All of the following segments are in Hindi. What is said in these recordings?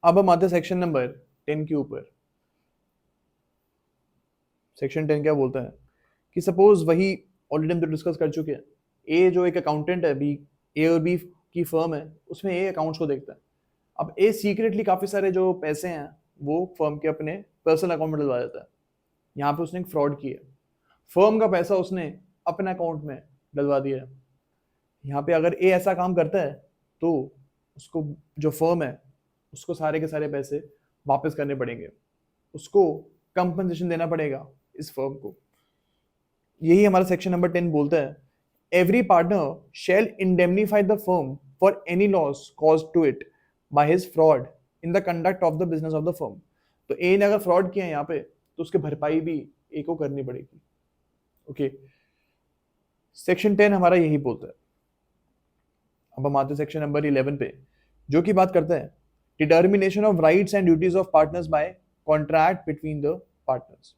अब हम आते हैं सेक्शन नंबर 10 के ऊपर। सेक्शन 10 क्या बोलता है कि सपोज वही ऑलरेडी हम तो डिस्कस कर चुके हैं, ए जो एक अकाउंटेंट है, बी, ए और बी की फर्म है, उसमें ए अकाउंट्स को देखता है। अब ए सीक्रेटली काफी सारे जो पैसे हैं वो फर्म के अपने पर्सनल अकाउंट में डलवा देता है। यहाँ पे उसने एक फ्रॉड किया, फर्म का पैसा उसने अपने अकाउंट में डलवा दिया है। यहाँ पे अगर ए ऐसा काम करता है तो उसको, जो फर्म है, उसको सारे के सारे पैसे वापस करने पड़ेंगे, उसको कंपनसेशन देना पड़ेगा इस फर्म को। यही हमारा सेक्शन नंबर 10 बोलता है, every partner shall indemnify the firm for any loss caused to it by his fraud in the conduct of the business of the firm. तो ए ने अगर फ्रॉड किया है यहाँ पे तो उसकी भरपाई भी ए को करनी पड़ेगी। ओके, सेक्शन 10 हमारा यही बोलता है। अब हम आते हैं सेक्शन नंबर 11 पे, जो कि बात करता है determination of rights and duties of partners by contract between the partners.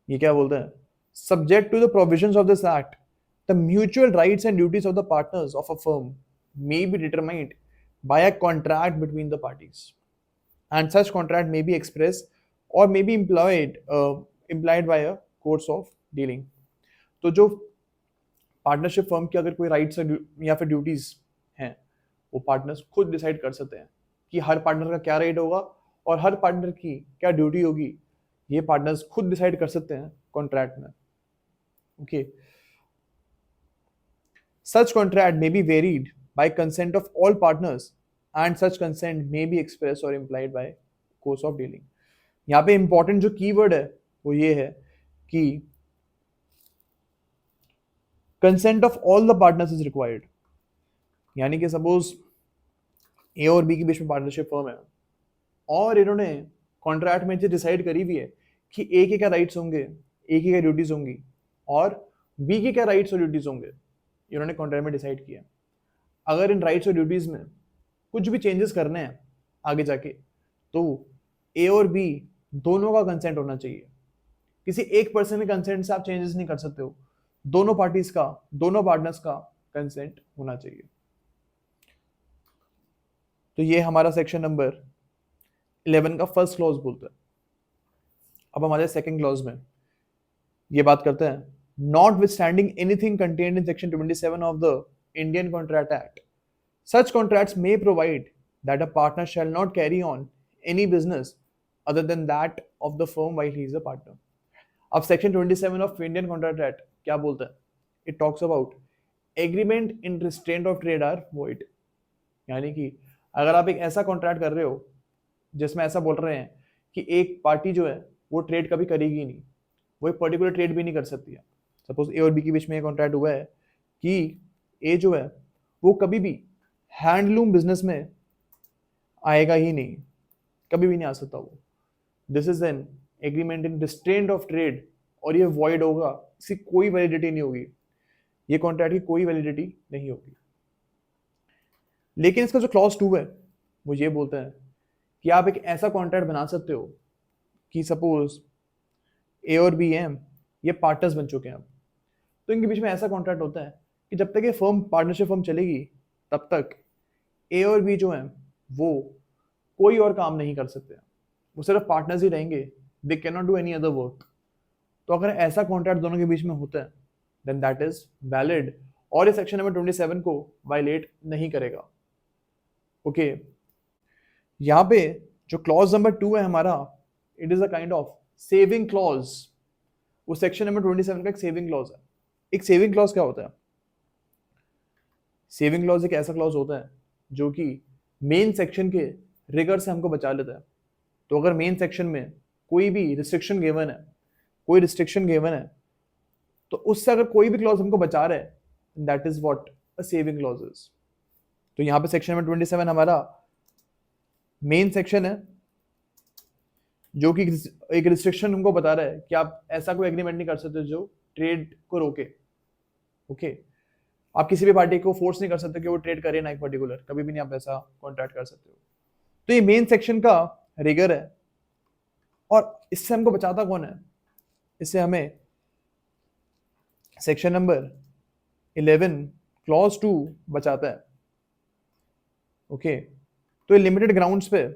ये क्या बोलता है, subject to the provisions of this act the mutual rights and duties of the partners of a firm may be determined by a contract between the parties, and such contract may be expressed or may be implied by a course of dealing। तो जो पार्टनरशिप फर्म की अगर कोई राइट्स या फिर ड्यूटीज हैं, वो पार्टनर्स खुद डिसाइड कर सकते हैं कि हर पार्टनर का क्या राइट होगा और हर पार्टनर की क्या ड्यूटी होगी। ये पार्टनर्स खुद डिसाइड कर सकते हैं कॉन्ट्रैक्ट में। Okay, such contract may be varied by consent of all partners and such consent may be expressed or implied by course of dealing। यहाँ पे इंपॉर्टेंट जो कीवर्ड है वो ये है कि consent of all the partners is required. यानी कि सपोज ए और बी के बीच में पार्टनरशिप फर्म है और इन्होंने कॉन्ट्रैक्ट में डिसाइड करी हुई है कि ए के क्या राइट्स होंगे, ए की क्या ड्यूटीज होंगी और बी के क्या राइट्स और ड्यूटीज होंगे, इन्होंने कॉन्ट्रैक्ट में डिसाइड किया। अगर इन राइट्स और ड्यूटीज में कुछ भी चेंजेस करने हैं आगे जाके तो ए और बी दोनों का कंसेंट होना चाहिए। किसी एक पर्सन के कंसेंट से आप चेंजेस नहीं कर सकते हो, दोनों पार्टीज का, दोनों पार्टनर्स का कंसेंट होना चाहिए। तो ये हमारा सेक्शन नंबर 11 का फर्स्ट क्लॉज बोलता है। अब हमारे सेकंड क्लॉज में ये बात करते हैं, not with standing anything contained in section 27 of the Indian contract act, such contracts may provide that a partner shall not carry on any business other than that of the firm while he is a partner। अब section 27 of Indian contract act क्या बोलता है, it talks about agreement in restraint of trade are void. यानी कि अगर आप एक ऐसा कॉन्ट्रैक्ट कर रहे हो जिसमें ऐसा बोल रहे हैं कि एक पार्टी जो है वो ट्रेड कभी करेगी नहीं, वो एक पर्टिकुलर ट्रेड भी नहीं कर सकती है। सपोज ए और बी के बीच में एक कॉन्ट्रैक्ट हुआ है कि ए जो है वो कभी भी हैंडलूम बिजनेस में आएगा ही नहीं, कभी भी नहीं आ सकता वो। This is an agreement in restraint of trade और ये वॉइड होगा, इसकी कोई वैलिडिटी नहीं होगी, ये कॉन्ट्रैक्ट की कोई वैलिडिटी नहीं होगी। लेकिन इसका जो क्लॉज 2 है वो ये बोलता है कि आप एक ऐसा कॉन्ट्रैक्ट बना सकते हो कि सपोज ए और बी हैं, ये पार्टनर्स बन चुके हैं अब, तो इनके बीच में ऐसा कॉन्ट्रैक्ट होता है कि जब तक ये फर्म, पार्टनरशिप फर्म चलेगी तब तक ए और बी जो हैं वो कोई और काम नहीं कर सकते, वो सिर्फ पार्टनर्स ही रहेंगे, they can not do any other work. तो अगर ऐसा कॉन्ट्रैक्ट दोनों के बीच में होता है देन दैट इज वैलिड और ये सेक्शन नंबर 27 को वायलेट नहीं करेगा। ओके, यहाँ पे जो क्लॉज नंबर 2 है हमारा, it is a kind of saving clause. वो सेक्शन नंबर 27 का एक सेविंग क्लॉज है। एक सेविंग क्लॉज क्या होता है, सेविंग क्लॉज एक ऐसा क्लॉज होता है जो कि मेन सेक्शन के रिगर से हमको बचा लेता है। तो अगर मेन सेक्शन में कोई भी रिस्ट्रिक्शन गिवन है, कोई रिस्ट्रिक्शन गिवन है, तो उससे अगर कोई भी क्लॉज हमको बचा रहा है that is what a saving clause is. तो यहाँ पे सेक्शन नंबर 27 हमारा मेन सेक्शन है जो कि एक रिस्ट्रिक्शन हमको बता रहा है कि आप ऐसा कोई एग्रीमेंट नहीं कर सकते जो ट्रेड को रोके। ओके, आप किसी भी पार्टी को फोर्स नहीं कर सकते कि वो ट्रेड करे ना एक पर्टिकुलर, कभी भी नहीं आप ऐसा कॉन्ट्रैक्ट कर सकते हो। तो ये मेन सेक्शन का रिगर है और इससे हमको बचाता कौन है, इससे हमें सेक्शन नंबर 11 क्लॉज 2 बचाता है। ओके, तो ये लिमिटेड ग्राउंड्स पे,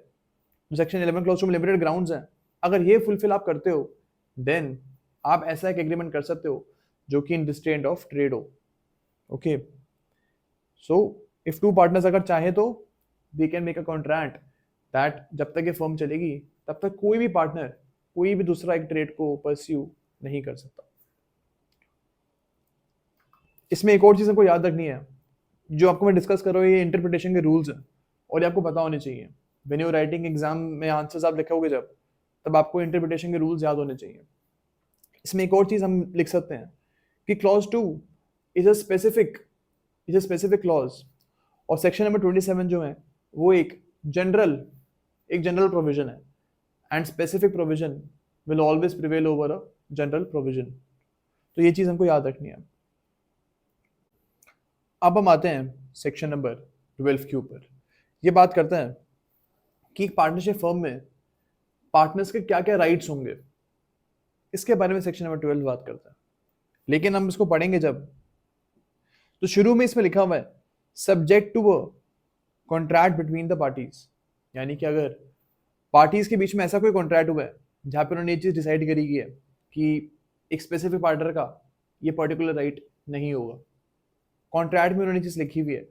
सेक्शन 11 क्लॉज 2 में लिमिटेड ग्राउंड्स हैं, अगर ये फुलफिल आप करते हो देन आप ऐसा एक एग्रीमेंट कर सकते हो जो कि इन रिस्ट्रेंट ऑफ ट्रेड हो। Okay, so if two partners अगर चाहे तो they can make a contract that जब तक ये फर्म चलेगी तब तक कोई भी पार्टनर कोई भी दूसरा एक ट्रेड को परस्यू नहीं कर सकता। इसमें एक और चीज हमको याद रखनी है, जो आपको मैं डिस्कस कर रहा हूँ ये इंटरप्रिटेशन के रूल्स हैं और ये आपको पता होने चाहिए। व्हेन यू राइटिंग एग्जाम में आंसर्स आप लिखोगे जब, तब आपको इंटरप्रिटेशन के रूल्स याद होने चाहिए। इसमें एक और चीज हम लिख सकते हैं कि clause 2 is a specific clause, और सेक्शन नंबर 27 जो है वो एक जनरल प्रोविजन है, and specific provision will always prevail over a general provision. तो ये चीज हमको याद रखनी है। अब हम आते हैं सेक्शन नंबर 12 के ऊपर। ये बात करते हैं कि एक पार्टनरशिप फर्म में पार्टनर्स के क्या क्या राइट्स होंगे, इसके बारे में सेक्शन नंबर 12 बात करता है। लेकिन हम इसको पढ़ेंगे जब, तो शुरू में इसमें लिखा हुआ है subject to a contract between the parties, यानी कि अगर पार्टीज के बीच में ऐसा कोई कॉन्ट्रैक्ट हुआ है जहां पे उन्होंने ये चीज डिसाइड करी है कि एक स्पेसिफिक पार्टनर का ये पर्टिकुलर राइट नहीं होगा, कॉन्ट्रैक्ट में उन्होंने चीज लिखी हुई है,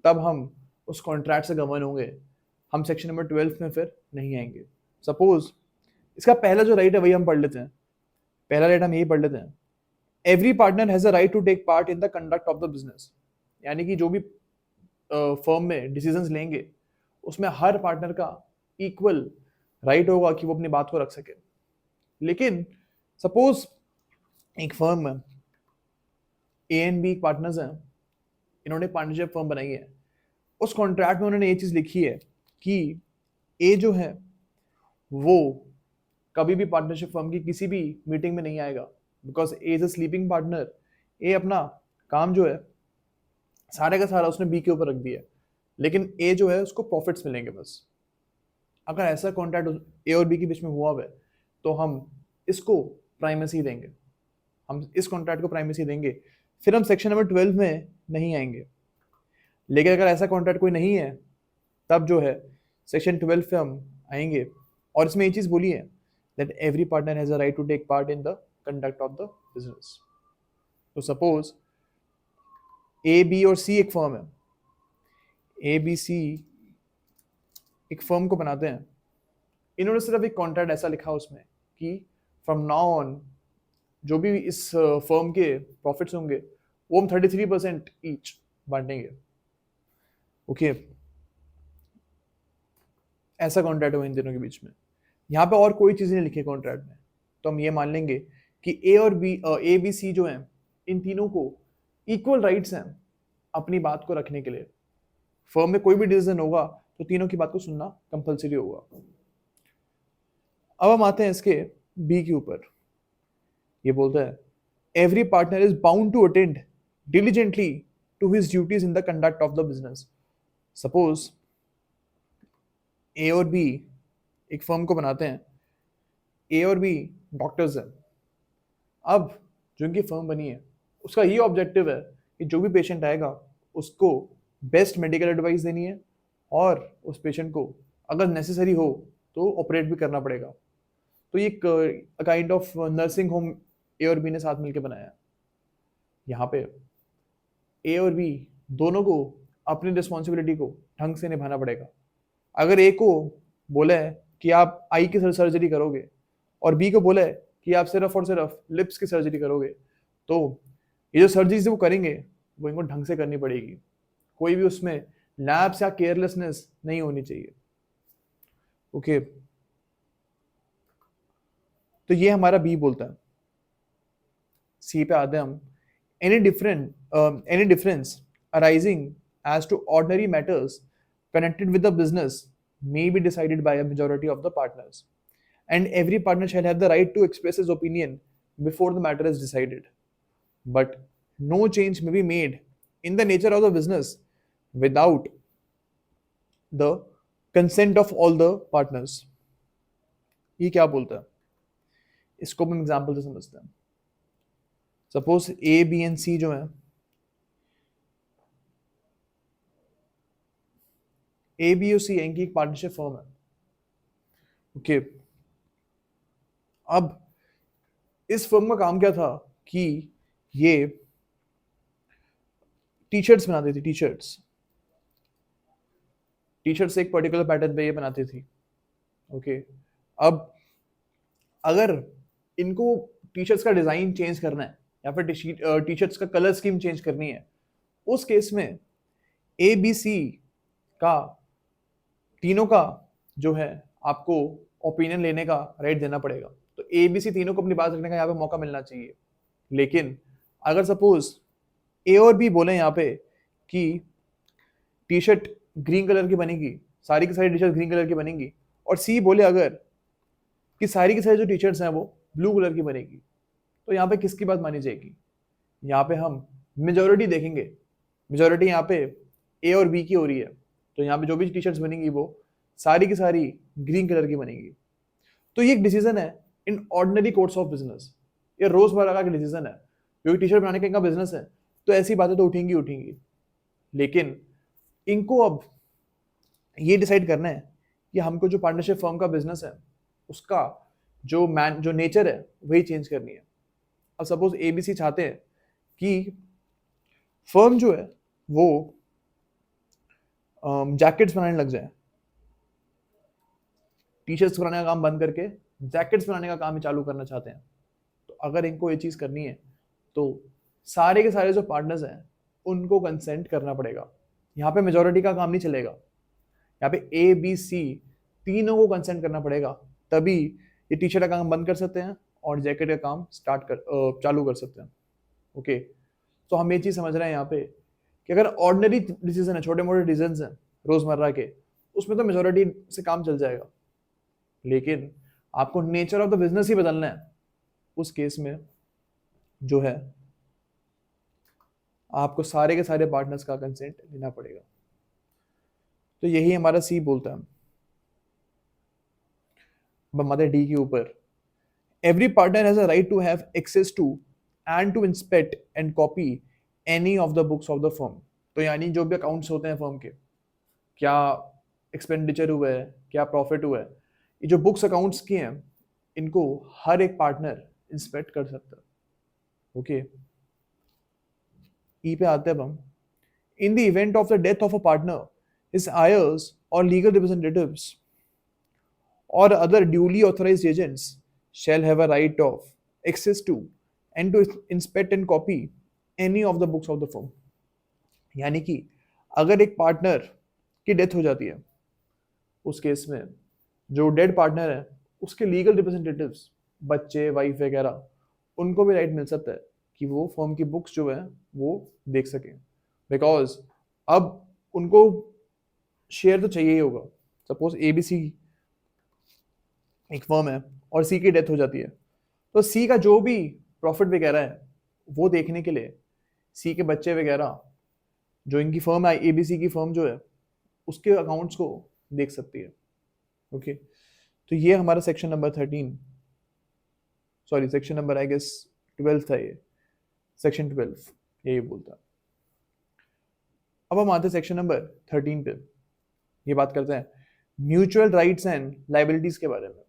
तब हम उस कॉन्ट्रैक्ट से गवर्न होंगे। हम सेक्शन नंबर 12 में फिर नहीं आएंगे। सपोज इसका पहला जो राइट है वही हम पढ़ लेते हैं। पहला राइट हम यही पढ़ लेते हैं, every partner has a right to take part in the conduct of the business, यानी कि जो भी फर्म में डिसीजंस लेंगे उसमें हर पार्टनर का इक्वल राइट होगा कि वो अपनी बात को रख सके। लेकिन सपोज एक फर्म में ए एंड बी पार्टनर्स हैं, इन्होंने पार्टनरशिप फर्म बनाई है, उस कॉन्ट्रैक्ट में उन्होंने ये चीज लिखी है कि ए जो है वो कभी भी पार्टनरशिप फर्म की किसी भी मीटिंग में नहीं आएगा, because A is a sleeping partner. A अपना काम जो है सारे का सारा उसने बी के ऊपर रख दिया है, लेकिन ए जो है उसको प्रॉफिट्स मिलेंगे बस। अगर ऐसा कॉन्ट्रैक्ट ए और बी के बीच में हुआ है तो हम इसको प्राइमेसी देंगे, हम इस कॉन्ट्रैक्ट को प्राइमेसी देंगे, फिर हम सेक्शन नंबर 12 में नहीं आएंगे। लेकिन अगर ऐसा कॉन्ट्रैक्ट कोई नहीं है तब जो है सेक्शन 12 पे हम आएंगे, और इसमें ये चीज बोली है that every partner has a right to take part in the conduct of the business. तो सपोज ए बी और सी एक फर्म है, ए बी सी एक फर्म को बनाते हैं, इन्होंने सिर्फ एक कॉन्ट्रैक्ट ऐसा लिखा उसमें कि फ्रॉम नाउ ऑन जो भी इस फर्म के प्रॉफिट्स होंगे वो हम 33% ईच बांटेंगे। ओके, ऐसा कॉन्ट्रैक्ट हुआ इन दोनों के बीच में, यहाँ पे और कोई चीज़ नहीं लिखी है कॉन्ट्रैक्ट में, तो हम ये मान लेंगे कि ए और बी ए बी सी जो है इन तीनों को इक्वल राइट्स हैं अपनी बात को रखने के लिए। फर्म में कोई भी डिसीजन होगा तो तीनों की बात को सुनना कंपलसरी होगा। अब हम आते हैं इसके बी के ऊपर। ये बोलता है every partner is bound to attend diligently to his duties in the conduct of the business. Suppose A और बी एक फर्म को बनाते हैं, ए और बी डॉक्टर्स हैं। अब जो इनकी फर्म बनी है उसका ये ऑब्जेक्टिव है कि जो भी पेशेंट आएगा उसको बेस्ट मेडिकल एडवाइस देनी है, और उस पेशेंट को अगर नेसेसरी हो तो ऑपरेट भी करना पड़ेगा। तो ये काइंड ऑफ नर्सिंग होम ए और बी ने साथ मिलकर बनाया है। यहाँ पे ए और बी दोनों को अपनी रिस्पॉन्सिबिलिटी को ढंग से निभाना पड़ेगा। अगर ए को बोला है कि आप आई की सर्जरी करोगे और बी को बोला है कि आप सिर्फ और सिर्फ लिप्स की सर्जरी करोगे, तो ये जो सर्जरीज वो करेंगे वो इनको ढंग से करनी पड़ेगी, कोई भी उसमें लैप्स या केयरलेसनेस नहीं होनी चाहिए। ओके, तो ये हमारा बी बोलता है। सी पे आते हैं हम, any difference arising as to ordinary matters connected with the business may be decided by a majority of the partners, and every partner shall have the right to express his opinion before the matter is decided, but no change may be made in the nature of the business without the consent of all the partners। ये क्या बोलता है, इसको हम एग्जाम्पल से समझते हैं। सपोज ए बी एंड सी जो है ए बी और सी इनकी एक पार्टनरशिप फर्म है। ओके, अब इस फर्म का काम क्या था कि ये टी शर्ट्स बनाती थी। टी शर्ट्स एक पर्टिकुलर पैटर्न पे ये बनाती थी। ओके, अब अगर इनको टी शर्ट्स का डिजाइन चेंज करना है या फिर टी शर्ट्स का कलर स्कीम चेंज करनी है, उस केस में ए बी सी का तीनों का जो है आपको ओपिनियन लेने का राइट देना पड़ेगा। तो ए बी सी तीनों को अपनी बात रखने का यहाँ पे मौका मिलना चाहिए। लेकिन अगर सपोज ए और बी बोले यहाँ पे कि टी शर्ट ग्रीन कलर की बनेगी, सारी की सारी टी शर्ट ग्रीन कलर की बनेगी, और सी बोले अगर कि सारी की सारी जो टी शर्ट्स हैं वो ब्लू कलर की बनेगी, तो यहाँ पे किसकी बात मानी जाएगी? यहाँ पे हम मेजोरिटी देखेंगे। मेजोरिटी यहाँ पे ए और बी की हो रही है, तो यहाँ पे जो भी टी शर्ट्स बनेंगी वो सारी की सारी ग्रीन कलर की बनेगी। तो ये एक डिसीजन है in ordinary course of business, ये रोजमर्रा का डिसीजन है, क्योंकि टी शर्ट बनाने का इनका बिजनेस है, तो ऐसी बातें तो उठेंगी। लेकिन इनको अब ये डिसाइड करना है कि हमको जो पार्टनरशिप फर्म का बिजनेस है उसका जो नेचर है वही चेंज करनी है। अब सपोज एबीसी चाहते हैं कि फर्म जो है वो जैकेट्स बनाने लग जाए, टी शर्ट्स बनाने का काम बंद करके जैकेट्स बनाने का काम ही चालू करना चाहते हैं। तो अगर इनको ये चीज़ करनी है तो सारे के सारे जो पार्टनर्स हैं उनको कंसेंट करना पड़ेगा। यहाँ पे मेजोरिटी का काम नहीं चलेगा, यहाँ पे ए बी सी तीनों को कंसेंट करना पड़ेगा, तभी ये टी शर्ट का काम बंद कर सकते हैं और जैकेट का काम चालू कर सकते हैं। ओके, तो हम ये चीज़ समझ रहे हैं यहाँ पे कि अगर ऑर्डिनरी डिसीजन है, छोटे मोटे डिसीजन हैं रोजमर्रा के, उसमें तो मेजोरिटी से काम चल जाएगा। लेकिन आपको नेचर ऑफ द बिजनेस ही बदलना है, उस केस में जो है आपको सारे के सारे पार्टनर्स का कंसेंट लेना पड़ेगा। तो यही हमारा सी बोलता है। अब हमारे डी के ऊपर, every partner has a right to have access to and to inspect and copy any of the books of the firm. तो यानी जो भी अकाउंट्स होते हैं फर्म के, क्या एक्सपेंडिचर हुआ है, क्या प्रॉफिट हुआ है, ये जो बुक्स अकाउंट्स की हैं इनको हर एक पार्टनर इंस्पेक्ट कर सकता है। ओके, ई पे आते हैं हम। In the event of the death of a partner, his heirs or legal representatives or other duly authorized agents shall have a right of access to and to inspect and copy any of the books of the firm। यानी कि अगर एक पार्टनर की डेथ हो जाती है, उस केस में जो डेड पार्टनर है उसके लीगल रिप्रेजेंटेटिव्स, बच्चे, वाइफ वगैरह, उनको भी राइट मिल सकता है कि वो फर्म की बुक्स जो है वो देख सकें। बिकॉज अब उनको शेयर तो चाहिए ही होगा। सपोज एबीसी एक फर्म है और सी की डेथ हो जाती है, तो सी का जो भी प्रॉफिट वगैरह है वो देखने के लिए सी के बच्चे वगैरह, जो इनकी फर्म है एबीसी की फर्म जो है, उसके अकाउंट्स को देख सकती है। ओके, तो ये हमारा section number 13, sorry section number I guess 12 था, ये सेक्शन 12 यही बोलता है। अब हम आते हैं सेक्शन नंबर 13 पे, ये बात करते हैं म्यूचुअल राइट्स एंड लाइबिलिटीज के बारे में।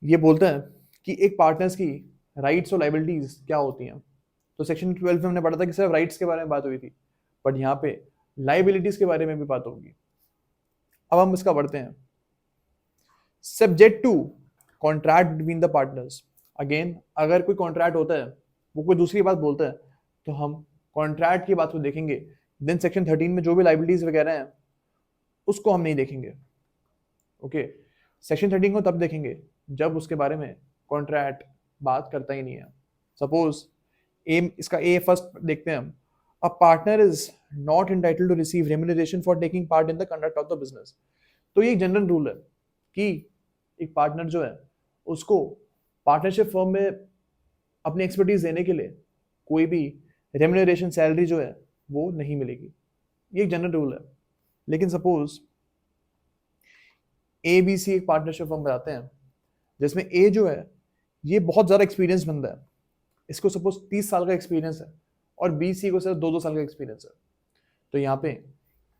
ये बोलता है कि एक पार्टनर्स की राइट्स और लाइबिलिटीज क्या होती हैं। तो सेक्शन 12 में हमने पढ़ा था कि सिर्फ राइट्स के बारे में बात हुई थी, बट यहाँ पे लाइबिलिटीज के बारे में भी बात होगी। अब हम इसका पढ़ते हैं। Subject to contract between the partners. Again, अगर कोई कॉन्ट्रैक्ट होता है, वो कोई दूसरी बात बोलता है, तो हम कॉन्ट्रैक्ट की बात को देखेंगे। देन सेक्शन 13 में जो भी लाइबिलिटीज वगैरह हैं उसको हम नहीं देखेंगे। ओके, सेक्शन 13 को तब देखेंगे जब उसके बारे में कॉन्ट्रैक्ट बात करता ही नहीं है। सपोज इसका ए फर्स्ट देखते हैं हम। A partner is not entitled to receive remuneration for taking part in the conduct of the business. तो ये एक जनरल रूल है कि एक पार्टनर जो है उसको पार्टनरशिप फर्म में अपनी एक्सपर्टीज देने के लिए कोई भी रेम्यूनरेशन, सैलरी जो है वो नहीं मिलेगी। ये एक जनरल रूल है। लेकिन सपोज ए बी सी एक पार्टनरशिप फर्म बनाते हैं जिसमें ए जो है ये बहुत ज़्यादा एक्सपीरियंस बंदा है, इसको सपोज 30 साल का एक्सपीरियंस है, और बी सी को सिर्फ 2-2 साल का एक्सपीरियंस है। तो यहाँ पे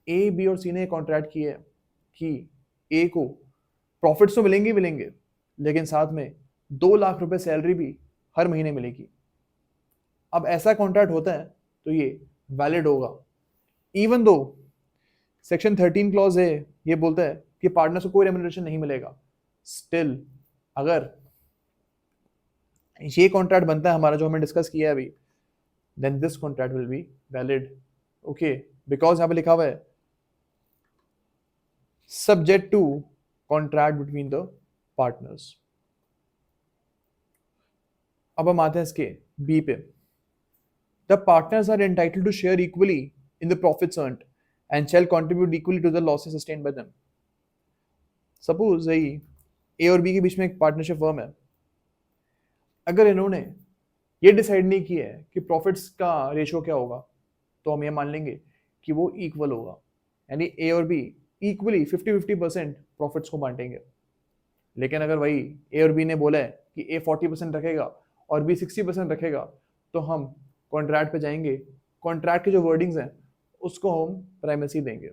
ए, बी और सी ने कॉन्ट्रैक्ट किया है कि ए को प्रॉफिट्स तो मिलेंगे मिलेंगे, लेकिन साथ में 2 लाख रुपए सैलरी भी हर महीने मिलेगी। अब ऐसा कॉन्ट्रैक्ट होता है तो ये वैलिड होगा, इवन दो सेक्शन 13 क्लॉज है ये बोलता है कि पार्टनर्स को कोई रेम्यूनरेशन नहीं मिलेगा। स्टिल अगर ये कॉन्ट्रैक्ट बनता है हमारा जो हमने डिस्कस किया है अभी, then this contract will be valid. Okay, because यहाँ पे लिखा हुआ है subject to contract between the partners. अब हम आते हैं इसके बी पे। The partners are entitled to share equally in the profits earned and shall contribute equally to the losses sustained by them. Suppose ए और बी के बीच में एक पार्टनरशिप फर्म है, अगर इन्होंने ये डिसाइड नहीं किया है कि प्रॉफिट्स का रेशियो क्या होगा, तो हम ये मान लेंगे कि वो इक्वल होगा, यानी ए और बी इक्वली 50-50% प्रॉफिट्स को बांटेंगे। लेकिन अगर वही ए और बी ने बोला है कि ए 40% रखेगा और बी 60% रखेगा, तो हम कॉन्ट्रैक्ट पे जाएंगे, कॉन्ट्रैक्ट के जो वर्डिंग्स हैं उसको हम प्राइमेसी देंगे।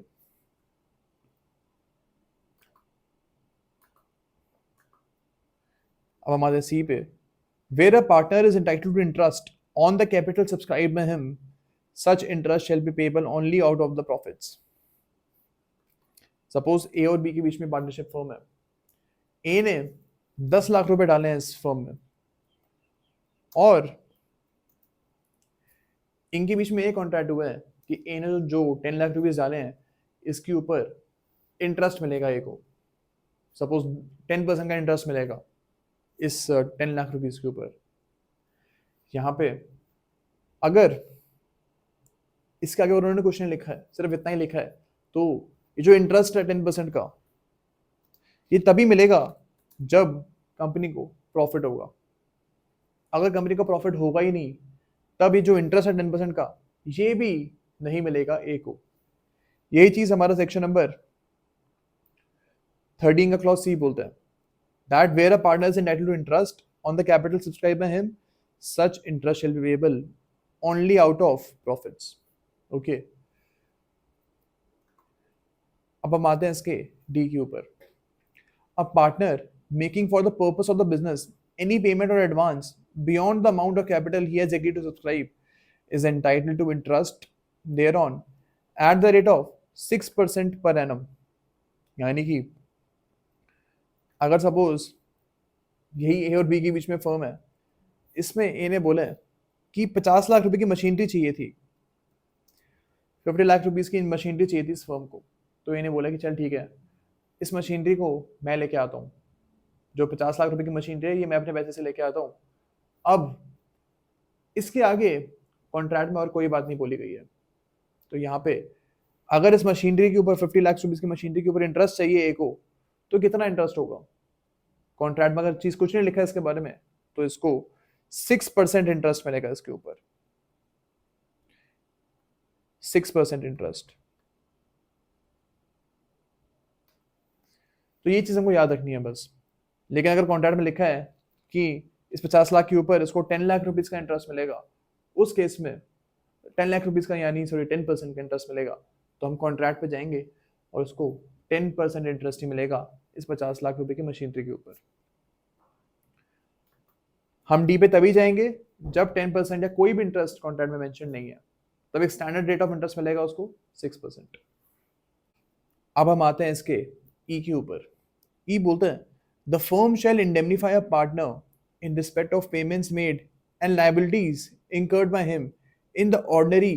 अब हमारे सी पे, where a partner is entitled to interest on the capital subscribe by him, such interest shall be payable only out of the profits. Suppose A और बी के बीच में पार्टनरशिप फर्म है, ए ने 10 लाख रुपए डाले हैं इस फर्म में और इनके बीच में एक कॉन्ट्रैक्ट हुआ है कि ए ने जो 10 लाख रुपीज डाले हैं इसके ऊपर इंटरेस्ट मिलेगा ए को। सपोज 10% का इंटरेस्ट मिलेगा इस 10 लाख रुपीज के ऊपर। यहाँ पे अगर इसके आगे उन्होंने कुछ नहीं लिखा है, सिर्फ इतना ही लिखा है, तो ये जो इंटरेस्ट है 10% का, ये तभी मिलेगा जब कंपनी को प्रॉफिट होगा। अगर कंपनी को प्रॉफिट होगा ही नहीं, तब ये जो इंटरेस्ट है 10% का, ये भी नहीं मिलेगा ए को। यही चीज हमारा सेक्शन नंबर 13 का क्लॉज सी बोलता है, that where a partner is entitled to interest on the capital subscribe by him, such interest shall be payable only out of profits. Okay, अब हम आते हैं इसके डी के ऊपर। A partner making for the purpose of the business any payment or advance beyond the amount of capital he has agreed to subscribe is entitled to interest thereon at the rate of 6% per annum। यानी कि अगर सपोज यही ए और बी के बीच में फर्म है, इसमें ए ने बोला है कि 50 लाख रुपए की मशीनरी चाहिए थी, 50 लाख रुपीस की मशीनरी चाहिए थी इस फर्म को, तो ए ने बोला कि चल ठीक है, इस मशीनरी को मैं लेके आता हूँ, जो 50 लाख रुपए की मशीनरी है ये मैं अपने पैसे से लेके आता हूँ। अब इसके आगे कॉन्ट्रैक्ट में और कोई बात नहीं बोली गई है, तो यहाँ पे अगर इस मशीनरी के ऊपर 50 लाख रुपीस की मशीनरी के ऊपर इंटरेस्ट चाहिए ए को, तो कितना इंटरेस्ट होगा? कॉन्ट्रैक्ट में अगर चीज कुछ नहीं लिखा है इसके बारे में, तो इसको 6% इंटरेस्ट मिलेगा इसके ऊपर, 6% इंटरेस्ट। तो ये चीज हमको याद रखनी है बस। लेकिन अगर कॉन्ट्रैक्ट में लिखा है कि इस 50 लाख के ऊपर इसको 10 लाख रुपीस का इंटरेस्ट मिलेगा, उस केस में 10 लाख रुपीस का यानी 10% का इंटरेस्ट मिलेगा, तो हम कॉन्ट्रैक्ट पे जाएंगे और उसको 10% इंटरेस्ट ही मिलेगा इस 50 लाख रुपए की मशीनरी के ऊपर। हम डी पे तभी जाएंगे जब 10% या कोई भी इंटरेस्ट कॉन्ट्रैक्ट में मेंशन नहीं है, तब एक स्टैंडर्ड रेट ऑफ इंटरेस्ट मिलेगा उसको 6%। अब हम आते हैं इसके ई के ऊपर। ई बोलते हैं the firm shall indemnify a partner in respect of payments made and liabilities incurred by him in the ordinary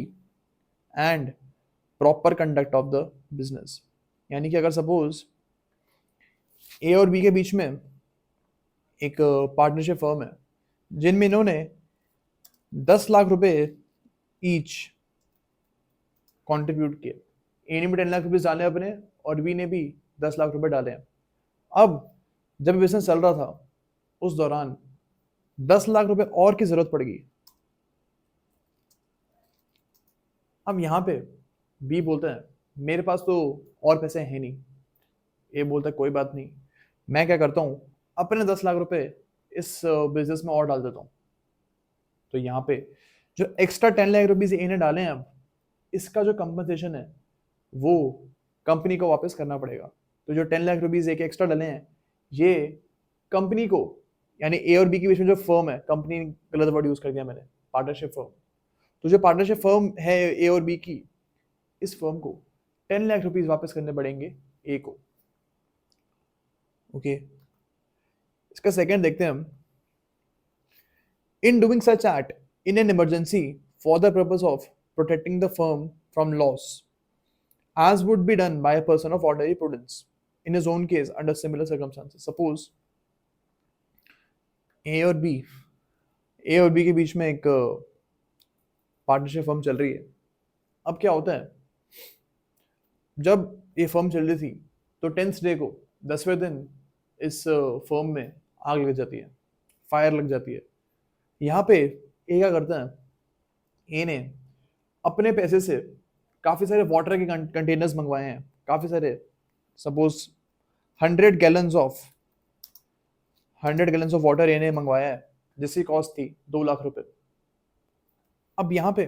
and proper conduct of the business। यानी कि अगर सपोज ए और बी के बीच में एक पार्टनरशिप फर्म है जिनमें इन्होंने 10 लाख रुपए ईच कंट्रीब्यूट किए, ए ने भी 10 लाख रुपए डाले अपने और बी ने भी 10 लाख रुपए डाले हैं। अब जब बिजनेस चल रहा था उस दौरान 10 लाख रुपए और की जरूरत पड़ गई। अब यहाँ पे बी बोलता है मेरे पास तो और पैसे हैं नहीं, ए बोलता है कोई बात नहीं, मैं क्या करता हूँ अपने 10 लाख रुपए इस बिजनेस में और डाल देता हूँ। तो यहाँ पे जो एक्स्ट्रा 10 लाख रुपीज ए ने डाले हैं अब, इसका जो कंपनसेशन है वो कंपनी को वापस करना पड़ेगा। तो जो 10 लाख रुपीज एक एक्स्ट्रा डले हैं ये कंपनी को, यानी ए और बी के बीच में जो फर्म है, कंपनी गलत वर्ड यूज कर दिया मैंने, पार्टनरशिप फर्म, तो जो पार्टनरशिप फर्म है ए और बी की, इस फर्म को 10 लाख रुपीज वापस करने पड़ेंगे ए को। ओके, इसका सेकंड देखते हैं हम। In doing such act in an emergency for the purpose of protecting the firm from loss as would be done by a person of ordinary prudence in his own case under similar circumstances. Suppose ए और बी के बीच में एक पार्टनरशिप फर्म चल रही है। अब क्या होता है, जब ये फर्म चल रही थी तो 10th डे को, 10वें दिन, इस फर्म में आग लग जाती है, फायर लग जाती है। यहाँ पे ए क्या करता है, ए ने अपने पैसे से काफ़ी सारे वाटर के कंटेनर्स मंगवाए हैं, काफ़ी सारे, सपोज 100 गैलन्स ऑफ वाटर ए ने मंगवाया है जिसकी कॉस्ट थी 2 लाख रुपए। अब यहाँ पे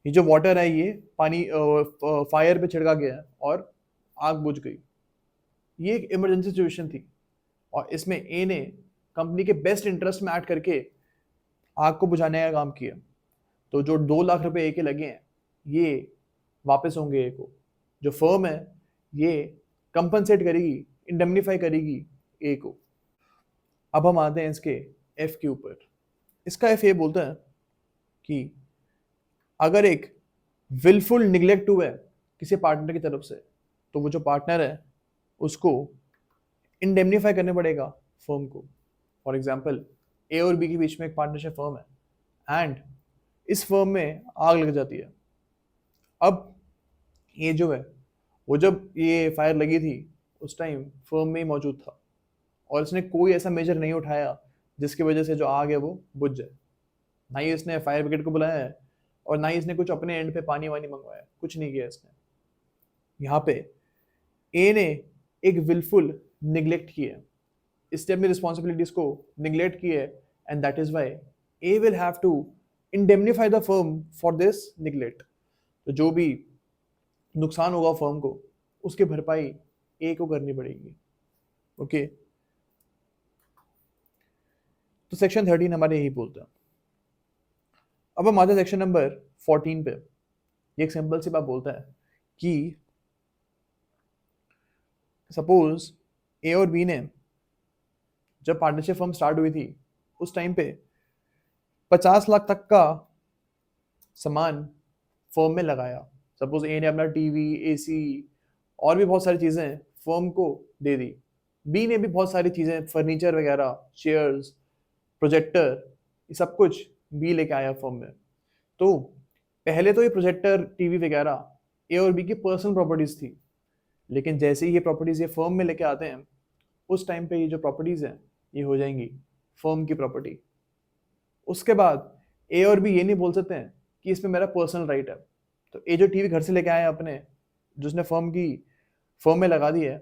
ये जो वाटर है ये पानी फायर पे छिड़का गया है और आग बुझ गई। ये एक इमरजेंसी सिचुएशन थी और इसमें ए ने कंपनी के बेस्ट इंटरेस्ट में ऐड करके आग को बुझाने का काम किया। तो जो 2 लाख रुपए ए के लगे हैं ये वापस होंगे ए को। जो फर्म है ये कंपनसेट करेगी, इंडेमनीफाई करेगी ए को। अब हम आते हैं इसके एफ के ऊपर। इसका एफ ये बोलता है कि अगर एक विलफुल निग्लेक्ट हुआ है किसी पार्टनर की तरफ से तो वो जो पार्टनर है उसको इंडेमनीफाई करने पड़ेगा फर्म को। फॉर एग्जाम्पल ए और बी के बीच में एक पार्टनरशिप फर्म है एंड इस फर्म में आग लग जाती है। अब ये जो है वो जब ये फायर लगी थी उस टाइम फर्म में ही मौजूद था और इसने कोई ऐसा मेजर नहीं उठाया जिसकी वजह से जो आग है वो बुझ जाए। ना ही इसने फायर ब्रिगेड को बुलाया है और ना ही इसने कुछ अपने एंड पे पानी वानी मंगवाया, कुछ नहीं किया इसने। यहाँ पे ए ने एक विलफुल निग्लेक्ट किया, इसने अपनी रिस्पॉन्सिबिलिटीज को निग्लेक्ट किया है and that is why A will have to indemnify the firm for this neglect. तो जो भी नुकसान होगा फर्म को उसकी भरपाई ए को करनी पड़ेगी। ओके, तो सेक्शन 13 हमारे यही बोलता है। अब हम आते हैं सेक्शन नंबर 14 पे। ये एक सिंपल सी बात बोलता है कि सपोज ए और बी ने जब पार्टनरशिप फर्म स्टार्ट हुई थी उस टाइम पे 50 लाख तक का सामान फर्म में लगाया। सपोज ए ने अपना टीवी, एसी और भी बहुत सारी चीजें फर्म को दे दी। बी ने भी बहुत सारी चीजें, फर्नीचर वगैरह, चेयर्स, प्रोजेक्टर, ये सब कुछ बी लेके आया फर्म में। तो पहले तो ये प्रोजेक्टर, टीवी वगैरह ए और बी की पर्सनल प्रॉपर्टीज थी, लेकिन जैसे ही ये प्रॉपर्टीज ये फर्म में लेके आते हैं उस टाइम पे ये जो प्रॉपर्टीज हैं ये हो जाएंगी फर्म की प्रॉपर्टी। उसके बाद ए और बी ये नहीं बोल सकते हैं कि इसमें मेरा पर्सनल राइट है। तो ए जो टीवी घर से लेके आया अपने, जो उसने फर्म में लगा दी है,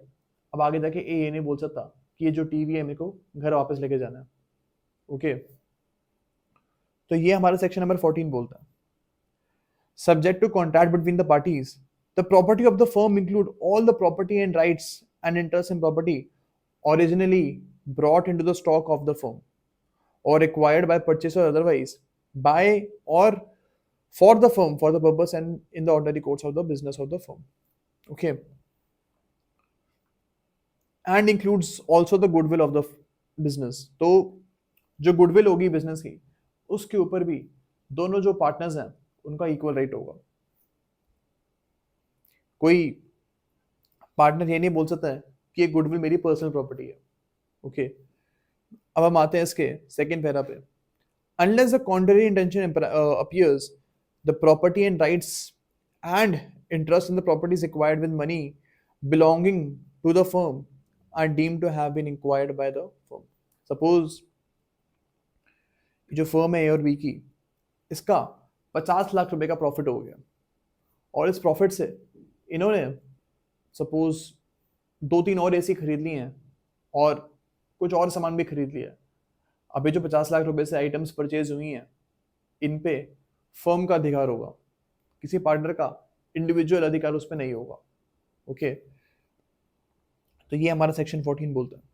अब आगे जाके ए ये नहीं बोल सकता कि ये जो टीवी है मेरे को घर वापस लेके जाना है। ओके, तो ये हमारा सेक्शन नंबर 14 बोलता है। Subject to contract between the parties, the property of the firm include all the property and rights and interest in property originally brought into the stock of the firm or acquired by purchase or otherwise by or for the firm for the purpose and in the ordinary course of the business of the firm. Okay, and includes also the goodwill of the business. तो जो गुडविल होगी बिजनेस की उसके ऊपर भी दोनों जो पार्टनर्स हैं उनका इक्वल राइट होगा। कोई पार्टनर ये नहीं बोल सकता है कि ये गुडविल मेरी पर्सनल प्रॉपर्टी है। ओके, अब हम आते हैं इसके सेकंड पैरा पे। Unless the contrary intention appears, the property and rights and interest in the properties acquired with money belonging to the firm are deemed to have been acquired by the firm. Suppose जो फर्म है ए और बी की, इसका 50 लाख रुपए का प्रॉफिट हो गया और इस प्रॉफिट से इन्होंने सपोज 2-3 और एसी खरीद ली हैं और कुछ और सामान भी खरीद लिया। अब ये जो 50 लाख रुपए से आइटम्स परचेज हुई हैं इन पे फर्म का अधिकार होगा। किसी पार्टनर का इंडिविजुअल अधिकार उस पर नहीं होगा। ओके, तो ये हमारा सेक्शन 14 बोलता है।